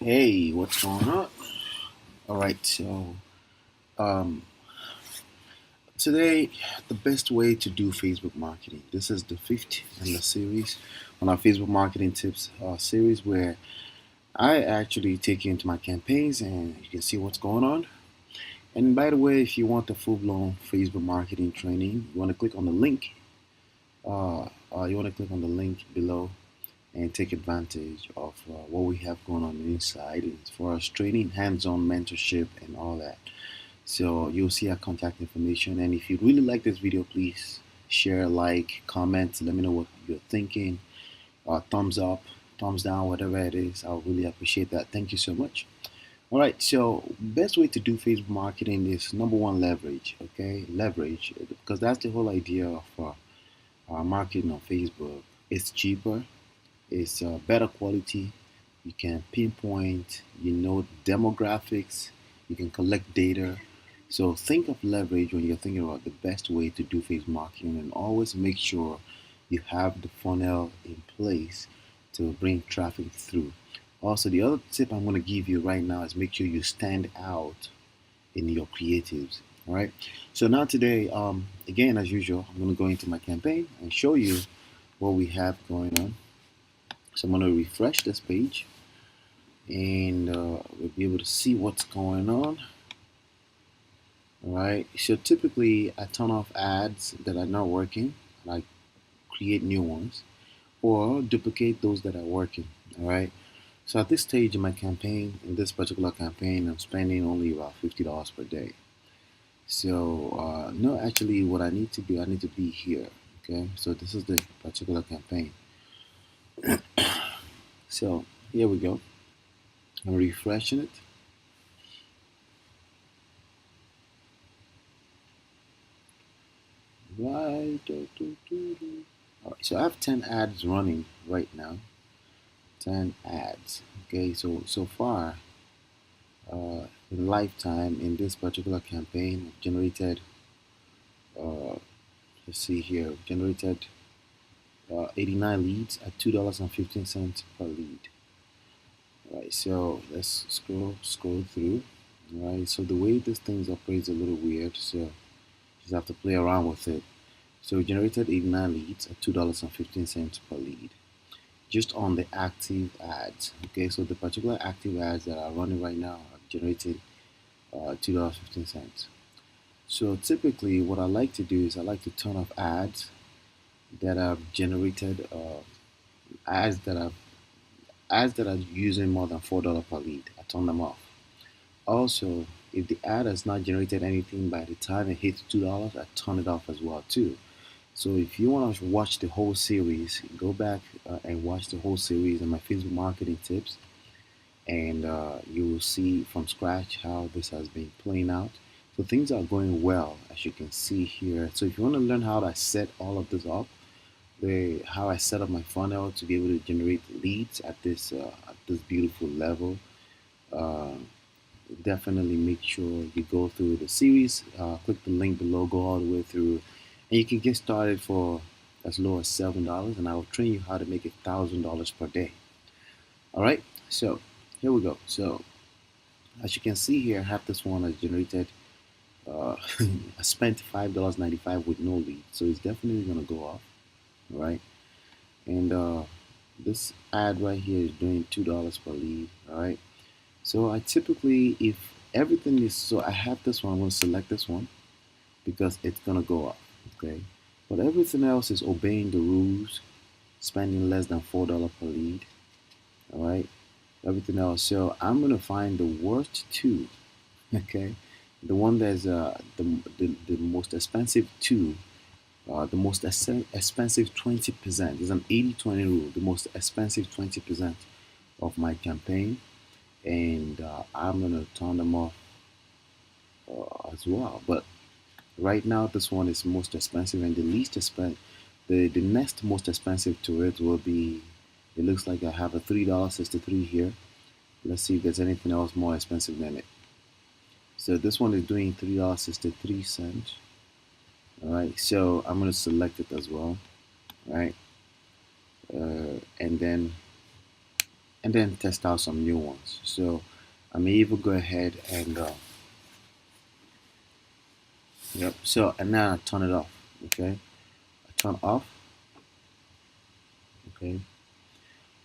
Hey, what's going on? All right, so um, today, the best way to do Facebook marketing. This is the fifth in the series on our Facebook marketing tips series where I actually take you into my campaigns and you can see what's going on. And by the way, if you want the full-blown Facebook marketing training, you want to click on the link. You want to click on the link below and take advantage of what we have going on inside as far as training, hands-on mentorship, and all that. So you'll see our contact information. And if you really like this video, please share, like, comment, let me know what you're thinking. Thumbs up, thumbs down, whatever it is. I'll really appreciate that. Thank you so much. All right, so best way to do Facebook marketing is number one, leverage. Okay, leverage, because that's the whole idea of marketing on Facebook. It's cheaper, it's better quality. You can pinpoint, demographics. You can collect data. So think of leverage when you're thinking about the best way to do Facebook marketing, and always make sure you have the funnel in place to bring traffic through. Also, the other tip I'm going to give you right now is make sure you stand out in your creatives. All right. So now today, again as usual, I'm going to go into my campaign and show you what we have going on. So I'm going to refresh this page, and we'll be able to see what's going on. All right. So typically, I turn off ads that are not working, and I create new ones, or duplicate those that are working. All right. So at this stage in my campaign, in this particular campaign, I'm spending only about $50 per day. So no, actually, what I need to do, I need to be here. Okay. So this is the particular campaign. So here we go. I'm refreshing it. Right. All right. So I have 10 ads running right now. 10 ads. Okay. So far, in lifetime in this particular campaign, I've generated. Uh, let's see here. I've generated 89 leads at $2.15 per lead. All right. So let's scroll through. All right. So the way this thing operates is a little weird. So just have to play around with it. So we generated 89 leads at $2.15 per lead, just on the active ads. Okay, so the particular active ads that are running right now are generating $2.15. So typically, what I like to do is I like to turn off ads that have generated ads that are using more than $4 per lead. I turn them off. Also, if the ad has not generated anything by the time it hits $2, I turn it off as well too. So if you want to watch the whole series, go back and watch the whole series on my Facebook marketing tips, and you will see from scratch how this has been playing out. So things are going well, as you can see here. So if you want to learn how I set all of this up, how I set up my funnel to be able to generate leads at this beautiful level, uh, definitely make sure you go through the series. Click the link below, go all the way through, and you can get started for as low as $7, and I will train you how to make $1,000 per day. All right, so here we go. So as you can see here, I have this one has generated. I spent $5.95 with no lead, so it's definitely gonna go off. All right, and this ad right here is doing $2 per lead. All right. So I typically, if everything is, so I have this one, I'm going to select this one because it's going to go up, okay? But everything else is obeying the rules, spending less than $4 per lead, all right? Everything else. So I'm going to find the worst two, okay? The one that's the most expensive two, the most expensive 20%. Is an 80-20 rule, the most expensive 20% of my campaign, and I'm gonna turn them off as well. But right now, this one is most expensive, and the least expensive, the next most expensive to it will be. It looks like I have a $3.63 here. Let's see if there's anything else more expensive than it. So this one is doing $3.63. All right, so I'm gonna select it as well. All right, and then and then test out some new ones. So I may even go ahead and yep. So and now I turn it off. Okay, I turn off. Okay.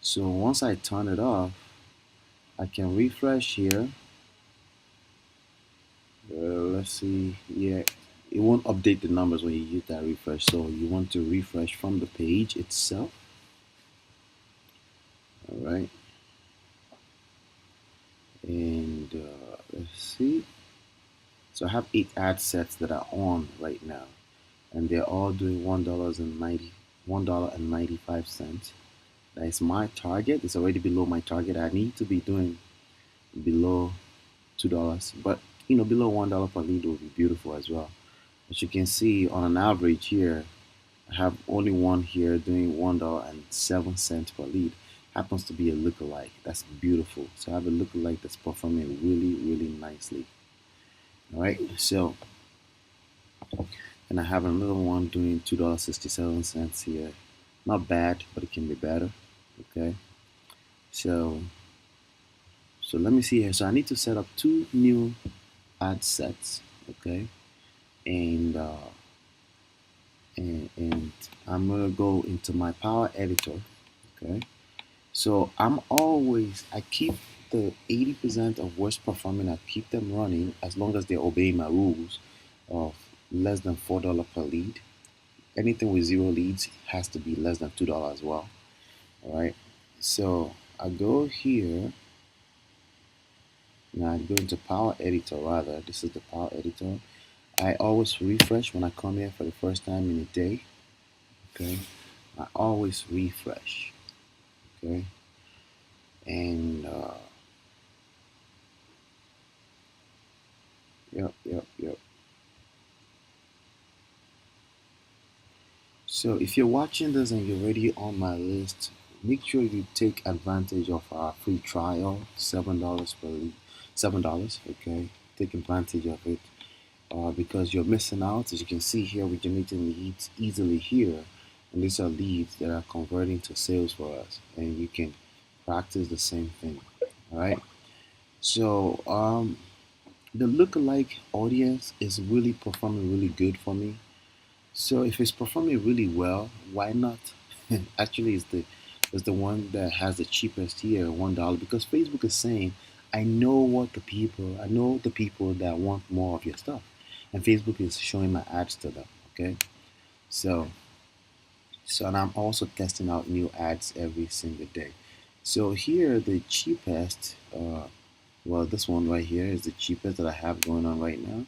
So once I turn it off, I can refresh here. Let's see. Yeah, it won't update the numbers when you use that refresh. So you want to refresh from the page itself. All right. And let's see. So I have 8 ad sets that are on right now, and they're all doing $1.95. That is my target. It's already below my target. I need to be doing below $2, but below $1 per lead would be beautiful as well. As you can see, on an average here, I have only one here doing $1.07 per lead. Happens to be a lookalike. That's beautiful. So I have a lookalike that's performing really, really nicely. All right. So, and I have another one doing $2.67 here. Not bad, but it can be better. Okay. So, let me see here. So I need to set up 2 new ad sets. Okay. And and I'm gonna go into my power editor. Okay. So I keep the 80% of worst performing, I keep them running as long as they obey my rules of less than $4 per lead. Anything with 0 leads has to be less than $2 as well. All right. So I go here. Now I go into Power Editor rather. This is the Power Editor. I always refresh when I come here for the first time in a day. Okay. I always refresh. Okay. And yep. So if you're watching this and you're already on my list, make sure you take advantage of our free trial, $7 per lead, $7. Okay, take advantage of it because you're missing out. As you can see here, we're generating leads easily here, and these are leads that are converting to sales for us, and you can practice the same thing. All right. So the lookalike audience is really performing really good for me. So if it's performing really well, why not? Actually, it's the one that has the cheapest here, $1, because Facebook is saying, I know the people that want more of your stuff, and Facebook is showing my ads to them. Okay, so and I'm also testing out new ads every single day. So here, the cheapest, well, this one right here is the cheapest that I have going on right now,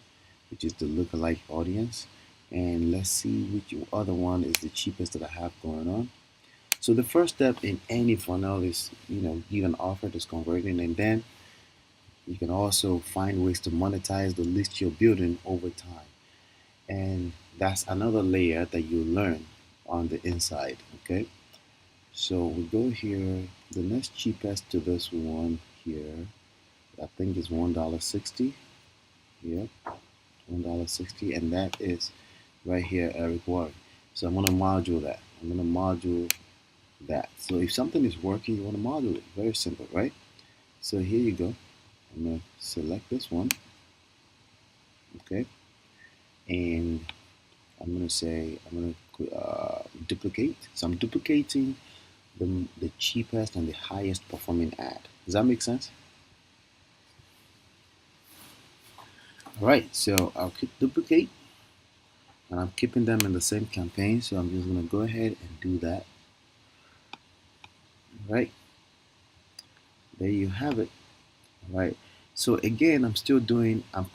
which is the lookalike audience. And let's see which other one is the cheapest that I have going on. So the first step in any funnel is, give an offer that's converting, and then you can also find ways to monetize the list you're building over time. And that's another layer that you learn on the inside. Okay. So we go here. The next cheapest to this one here, I think is $1.60. Yep, $1.60, and that is right here, Eric Warren. So I'm going to module that. I'm going to module that. So if something is working, you want to module it. Very simple, right? So here you go. I'm going to select this one. Okay. And I'm going to say, I'm going to duplicate. So I'm duplicating the cheapest and the highest performing ad. Does that make sense? All right. So I'll click duplicate. And I'm keeping them in the same campaign. So I'm just going to go ahead and do that. All right. There you have it. Right. So again, I'm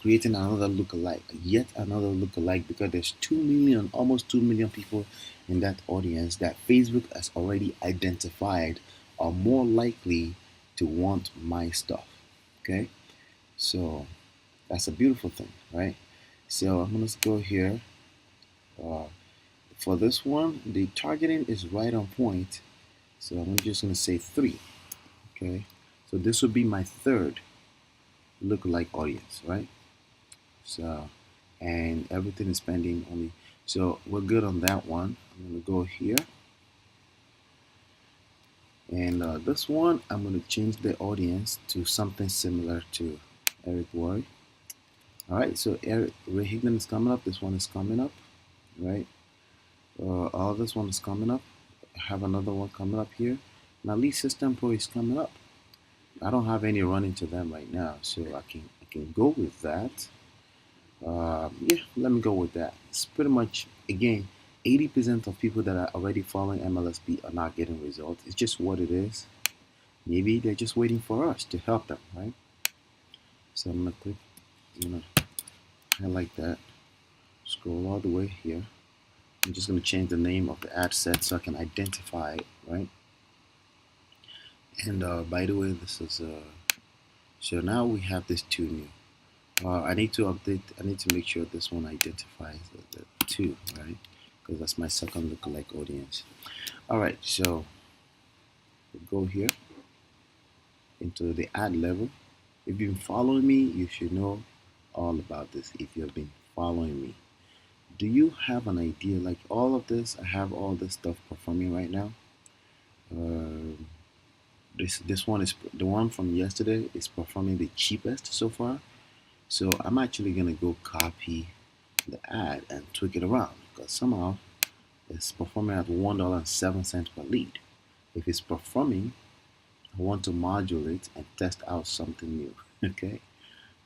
creating another lookalike, yet another lookalike, because there's 2 million, almost 2 million people in that audience that Facebook has already identified are more likely to want my stuff. Okay. So that's a beautiful thing, right? So I'm going to go here. For this one, the targeting is right on point. So I'm just going to say 3. Okay. So this would be my third lookalike audience, right? So, and everything is pending only. So we're good on that one. I'm gonna go here. And this one, I'm going to change the audience to something similar to Eric Ward. All right, so Eric Ray Higdon is coming up. This one is coming up, right? All this one is coming up. I have another one coming up here. Now, Lead System Pro is coming up. I don't have any running to them right now, so I can go with that. Yeah, let me go with that. It's pretty much, again, 80% of people that are already following MLSP are not getting results. It's just what it is. Maybe they're just waiting for us to help them, right? So I'm gonna click, I'm gonna highlight that, scroll all the way here. I'm just gonna change the name of the ad set so I can identify it, right? And by the way, this is so now we have this two new. I need to update. I need to make sure this one identifies the two, right? Because that's my second lookalike audience. All right, so we'll go here into the ad level. If you've been following me, you should know all about this. If you've been following me, do you have an idea? Like all of this, I have all this stuff performing right now. Uh, this one is the one from yesterday is performing the cheapest so far. So I'm actually gonna go copy the ad and tweak it around because somehow it's performing at $1.07 per lead. If it's performing, I want to modulate and test out something new. Okay,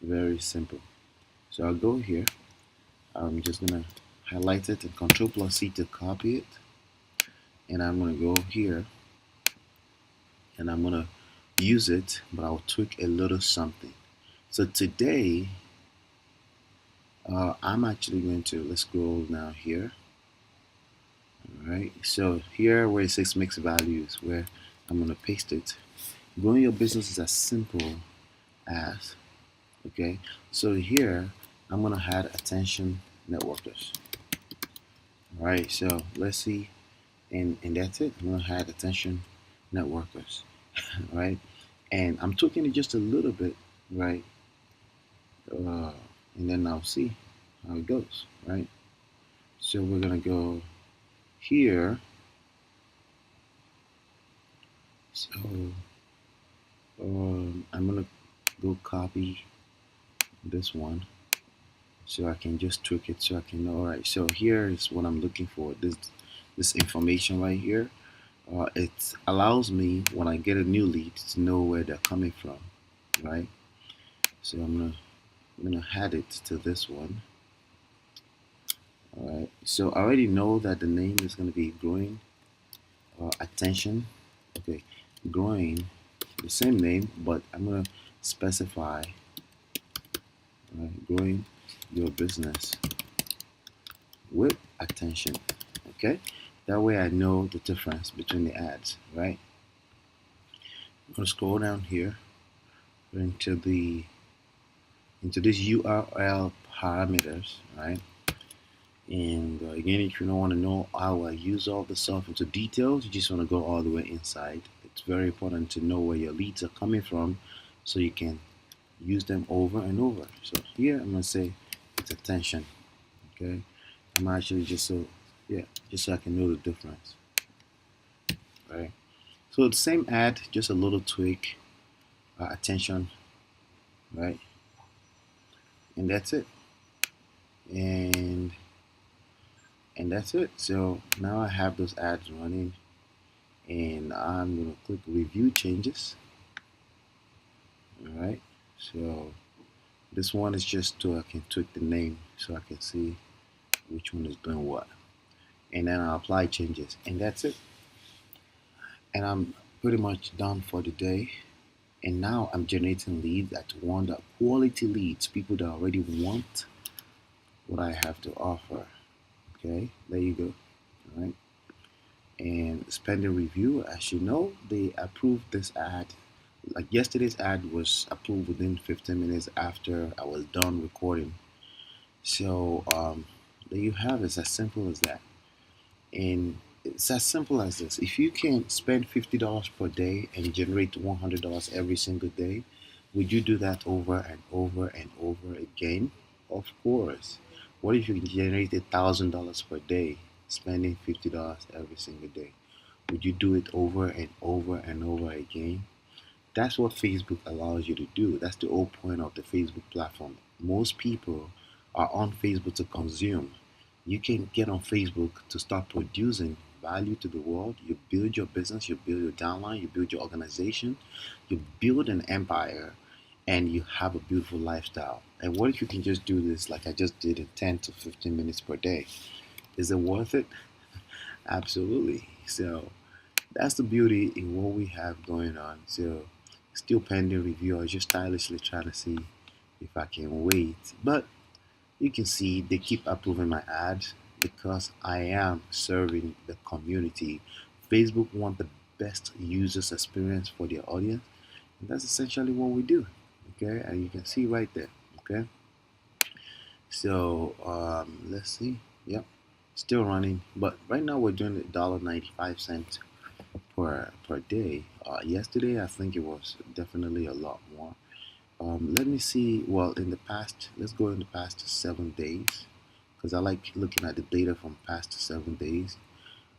very simple. So I'll go here. I'm just gonna highlight it and Control plus C to copy it, and I'm gonna go here and I'm gonna use it, but I'll tweak a little something. So today, I'm actually going to, let's scroll now here. All right, so here where it says mix values, where I'm gonna paste it. Growing your business is as simple as, okay, so here I'm gonna add attention networkers. All right, so let's see, and that's it. I'm gonna add attention networkers. Right, and I'm tweaking it just a little bit, right, and then I'll see how it goes, right? So we're gonna go here. So I'm gonna go copy this one so I can just tweak it so I can know. All right, so here is what I'm looking for. This information right here. It allows me when I get a new lead to know where they're coming from, right? So I'm gonna add it to this one. All right. So I already know that the name is gonna be growing attention. Okay, growing the same name, but I'm gonna specify growing your business with attention. Okay, that way I know the difference between the ads, right? I'm gonna scroll down here into this URL parameters, right? And again, if you don't want to know how I use all the stuff into details, you just want to go all the way inside. It's very important to know where your leads are coming from so you can use them over and over. So here I'm gonna say it's attention. Okay, I'm actually just so I can know the difference. Right. So the same ad, just a little tweak, attention, right, and that's it. And that's it. So now I have those ads running, and I'm gonna click review changes. All right. So this one is just so I can tweak the name so I can see which one is doing what, and then I'll apply changes, and that's it. And I'm pretty much done for the day. And now I'm generating leads that want quality leads, people that already want what I have to offer. Okay, there you go. All right. And spending review, as you know, they approved this ad. Like yesterday's ad was approved within 15 minutes after I was done recording. So there you have it. It's as simple as that. And it's as simple as this. If you can spend $50 per day and generate $100 every single day, would you do that over and over and over again? Of course. What if you can generate $1,000 per day, spending $50 every single day? Would you do it over and over and over again? That's what Facebook allows you to do. That's the whole point of the Facebook platform. Most people are on Facebook to consume. You can get on Facebook to start producing value to the world. You build your business, you build your downline, you build your organization, you build an empire, and you have a beautiful lifestyle. And what if you can just do this like I just did in 10 to 15 minutes per day? Is it worth it? Absolutely. So that's the beauty in what we have going on. So still pending review. I was just stylishly trying to see if I can wait. But you can see they keep approving my ads because I am serving the community. Facebook want the best users experience for their audience. And that's essentially what we do. Okay, and you can see right there. Okay. So let's see. Yep. Still running. But right now we're doing $1.95 per day. Yesterday, I think it was definitely a lot more. Let me see. Well, in the past, let's go in the past 7 days because I like looking at the data from past 7 days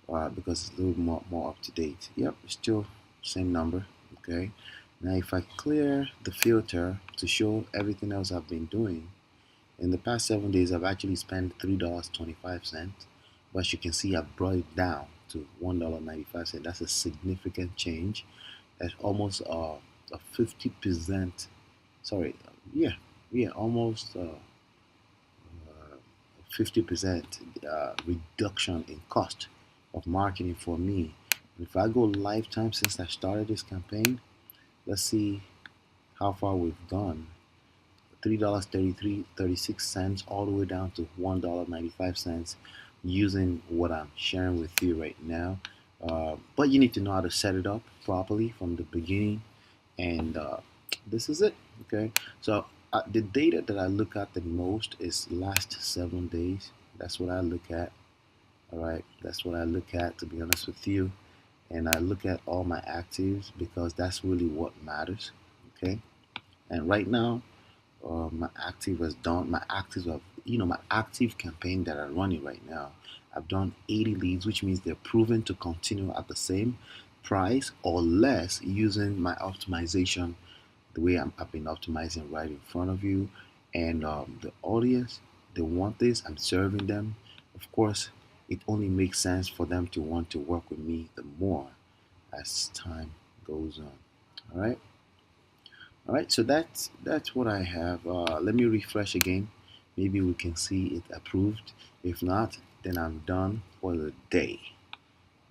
because it's a little more up to date. Yep, still same number. Okay. Now, if I clear the filter to show everything else I've been doing, in the past 7 days, I've actually spent $3.25. But as you can see, I brought it down to $1.95. That's a significant change. That's almost a 50%. Sorry, almost 50% reduction in cost of marketing for me. If I go lifetime since I started this campaign, let's see how far we've gone. $3.36 all the way down to $1.95 using what I'm sharing with you right now. But you need to know how to set it up properly from the beginning, and this is it. Okay, so the data that I look at the most is last 7 days. That's what I look at. All right, that's what I look at, to be honest with you, and I look at all my actives because that's really what matters. Okay, and right now my active has done my actives have my active campaign that I'm running right now. I've done 80 leads, which means they're proven to continue at the same price or less using my optimization the way I've been optimizing right in front of you. And the audience, they want this. I'm serving them. Of course, it only makes sense for them to want to work with me the more as time goes on. All right. All right, so that's what I have. Let me refresh again. Maybe we can see it approved. If not, then I'm done for the day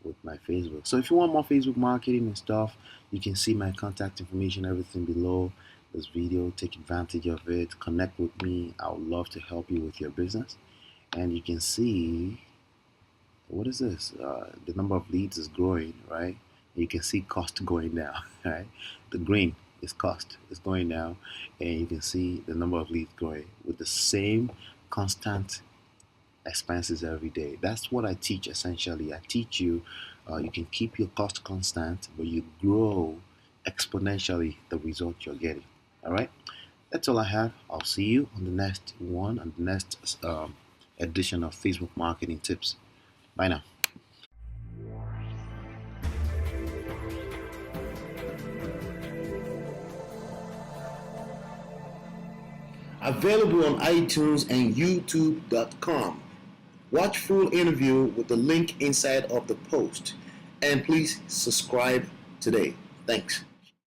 with my Facebook. So if you want more Facebook marketing and stuff, you can see my contact information, everything below this video. Take advantage of it. Connect with me. I would love to help you with your business. And you can see, what is this? The number of leads is growing, right? You can see cost going down, right? The green is cost is going down, and you can see the number of leads growing with the same constant expenses every day. That's what I teach essentially. I teach you you can keep your cost constant, but you grow exponentially the result you're getting. All right, that's all I have. I'll see you on the next one, on the next edition of Facebook Marketing Tips. Bye now. Available on iTunes and YouTube.com. Watch full interview with the link inside of the post. And please subscribe today. Thanks.